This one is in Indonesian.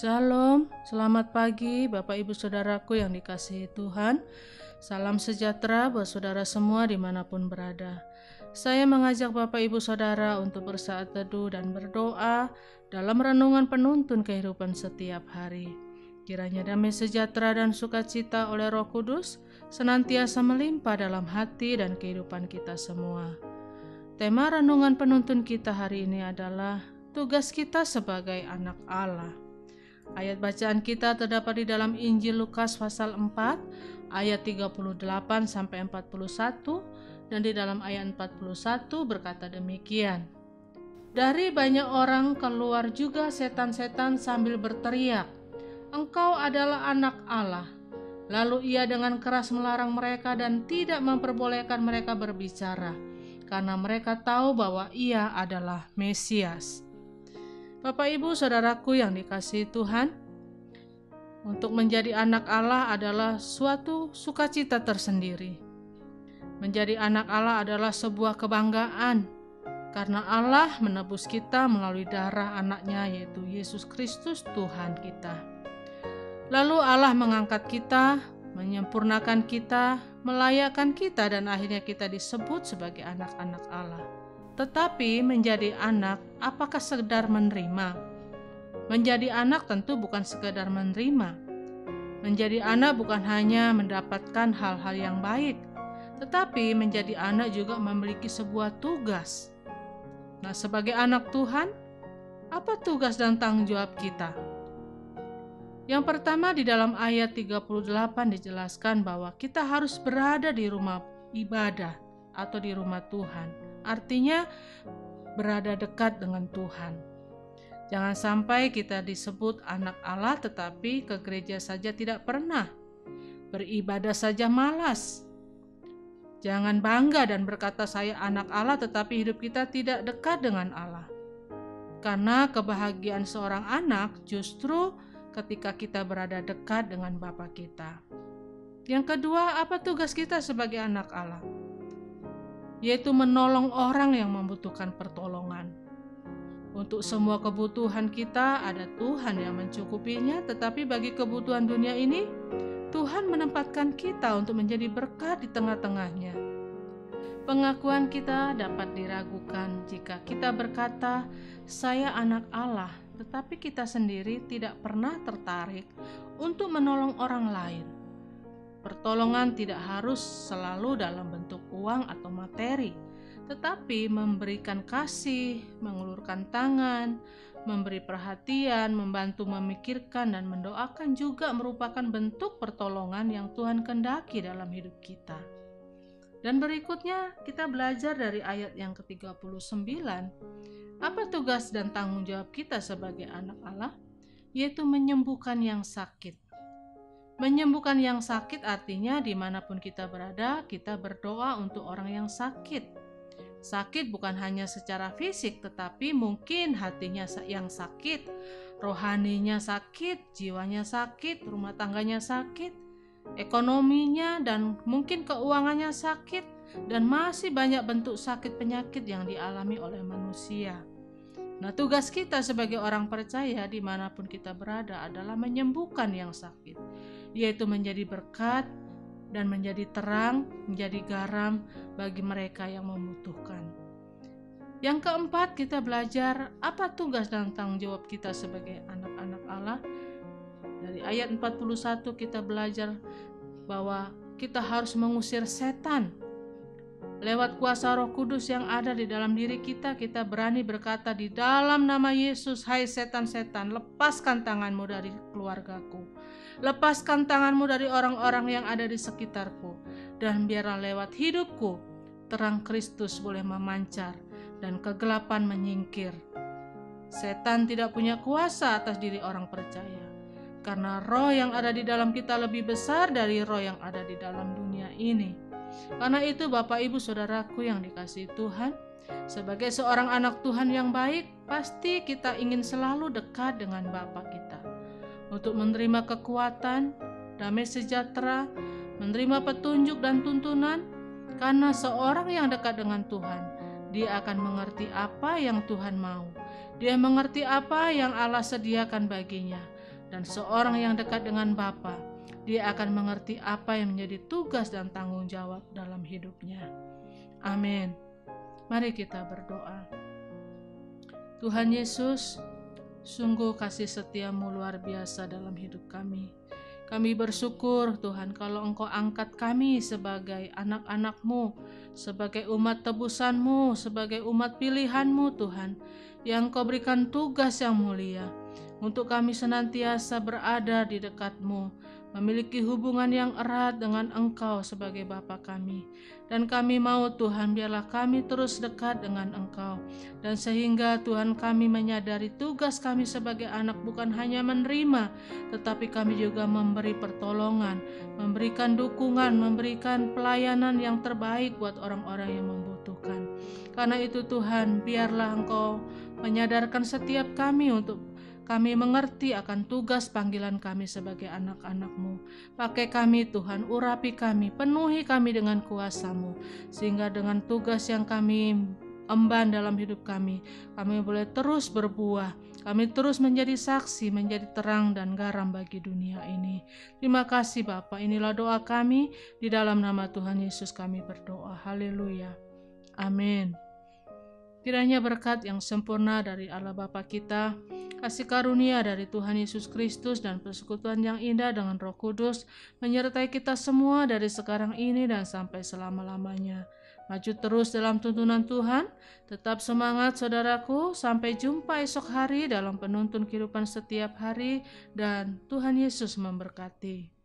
Shalom, selamat pagi Bapak Ibu Saudaraku yang dikasihi Tuhan. Salam sejahtera buat saudara semua dimanapun berada. Saya mengajak Bapak Ibu Saudara untuk bersaat teduh dan berdoa dalam renungan penuntun kehidupan setiap hari. Kiranya damai sejahtera dan sukacita oleh Roh Kudus senantiasa melimpah dalam hati dan kehidupan kita semua. Tema renungan penuntun kita hari ini adalah tugas kita sebagai anak Allah. Ayat bacaan kita terdapat di dalam Injil Lukas pasal 4 ayat 38 sampai 41 dan di dalam ayat 41 berkata demikian. Dari banyak orang keluar juga setan-setan sambil berteriak, "Engkau adalah anak Allah." Lalu ia dengan keras melarang mereka dan tidak memperbolehkan mereka berbicara, karena mereka tahu bahwa ia adalah Mesias. Bapak Ibu Saudaraku yang dikasihi Tuhan, untuk menjadi anak Allah adalah suatu sukacita tersendiri. Menjadi anak Allah adalah sebuah kebanggaan, karena Allah menebus kita melalui darah anaknya yaitu Yesus Kristus Tuhan kita. Lalu Allah mengangkat kita, menyempurnakan kita, melayakkan kita dan akhirnya kita disebut sebagai anak-anak Allah. Tetapi menjadi anak, apakah sekedar menerima? Menjadi anak tentu bukan sekedar menerima. Menjadi anak bukan hanya mendapatkan hal-hal yang baik, tetapi menjadi anak juga memiliki sebuah tugas. Nah, sebagai anak Tuhan, apa tugas dan tanggung jawab kita? Yang pertama di dalam ayat 38 dijelaskan bahwa kita harus berada di rumah ibadah atau di rumah Tuhan. Artinya berada dekat dengan Tuhan. Jangan sampai kita disebut anak Allah tetapi ke gereja saja tidak pernah, beribadah saja malas. Jangan bangga dan berkata saya anak Allah tetapi hidup kita tidak dekat dengan Allah. Karena kebahagiaan seorang anak justru ketika kita berada dekat dengan Bapa kita. Yang kedua, apa tugas kita sebagai anak Allah? Yaitu menolong orang yang membutuhkan pertolongan. Untuk semua kebutuhan kita ada Tuhan yang mencukupinya, tetapi bagi kebutuhan dunia ini, Tuhan menempatkan kita untuk menjadi berkat di tengah-tengahnya. Pengakuan kita dapat diragukan jika kita berkata, "Saya anak Allah," tetapi kita sendiri tidak pernah tertarik untuk menolong orang lain. Pertolongan tidak harus selalu dalam bentuk uang atau materi, tetapi memberikan kasih, mengulurkan tangan, memberi perhatian, membantu memikirkan dan mendoakan juga merupakan bentuk pertolongan yang Tuhan kehendaki dalam hidup kita. Dan berikutnya kita belajar dari ayat yang ke-39, apa tugas dan tanggung jawab kita sebagai anak Allah? Yaitu menyembuhkan yang sakit. Menyembuhkan yang sakit artinya dimanapun kita berada, kita berdoa untuk orang yang sakit. Sakit bukan hanya secara fisik, tetapi mungkin hatinya yang sakit, rohaninya sakit, jiwanya sakit, rumah tangganya sakit, ekonominya dan mungkin keuangannya sakit, dan masih banyak bentuk sakit penyakit yang dialami oleh manusia. Nah, tugas kita sebagai orang percaya dimanapun kita berada adalah menyembuhkan yang sakit, yaitu menjadi berkat dan menjadi terang, menjadi garam bagi mereka yang membutuhkan. Yang keempat, kita belajar apa tugas dan tanggung jawab kita sebagai anak-anak Allah. Dari ayat 41 kita belajar bahwa kita harus mengusir setan. Lewat kuasa Roh Kudus yang ada di dalam diri kita, kita berani berkata di dalam nama Yesus, "Hai setan-setan, lepaskan tanganmu dari keluargaku. Lepaskan tanganmu dari orang-orang yang ada di sekitarku. Dan biarlah lewat hidupku, terang Kristus boleh memancar dan kegelapan menyingkir." Setan tidak punya kuasa atas diri orang percaya. Karena roh yang ada di dalam kita lebih besar dari roh yang ada di dalam dunia ini. Karena itu Bapak Ibu Saudaraku yang dikasihi Tuhan, sebagai seorang anak Tuhan yang baik, pasti kita ingin selalu dekat dengan Bapa kita. Untuk menerima kekuatan, damai sejahtera, menerima petunjuk dan tuntunan, karena seorang yang dekat dengan Tuhan, dia akan mengerti apa yang Tuhan mau. Dia mengerti apa yang Allah sediakan baginya. dan seorang yang dekat dengan Bapa, dia akan mengerti apa yang menjadi tugas dan tanggung jawab dalam hidupnya. Amin. Mari kita berdoa. Tuhan Yesus, sungguh kasih setiamu luar biasa dalam hidup kami. Kami bersyukur Tuhan kalau Engkau angkat kami sebagai anak-anak-Mu, sebagai umat tebusan-Mu, sebagai umat pilihan-Mu Tuhan, yang Engkau berikan tugas yang mulia untuk kami senantiasa berada di dekat-Mu, memiliki hubungan yang erat dengan Engkau sebagai Bapa kami. Dan kami mau Tuhan, biarlah kami terus dekat dengan Engkau, dan sehingga Tuhan kami menyadari tugas kami sebagai anak bukan hanya menerima, tetapi kami juga memberi pertolongan, memberikan dukungan, memberikan pelayanan yang terbaik buat orang-orang yang membutuhkan. Karena itu Tuhan, biarlah Engkau menyadarkan setiap kami untuk kami mengerti akan tugas panggilan kami sebagai anak-anak-Mu. Pakai kami Tuhan, urapi kami, penuhi kami dengan kuasa-Mu, sehingga dengan tugas yang kami emban dalam hidup kami boleh terus berbuah, kami terus menjadi saksi, menjadi terang dan garam bagi dunia ini. Terima kasih Bapa, inilah doa kami, di dalam nama Tuhan Yesus kami berdoa. Haleluya. Amin. Kiranya berkat yang sempurna dari Allah Bapa kita, kasih karunia dari Tuhan Yesus Kristus, dan persekutuan yang indah dengan Roh Kudus menyertai kita semua dari sekarang ini dan sampai selama-lamanya. Maju terus dalam tuntunan Tuhan, tetap semangat saudaraku, sampai jumpa esok hari dalam penuntun kehidupan setiap hari, dan Tuhan Yesus memberkati.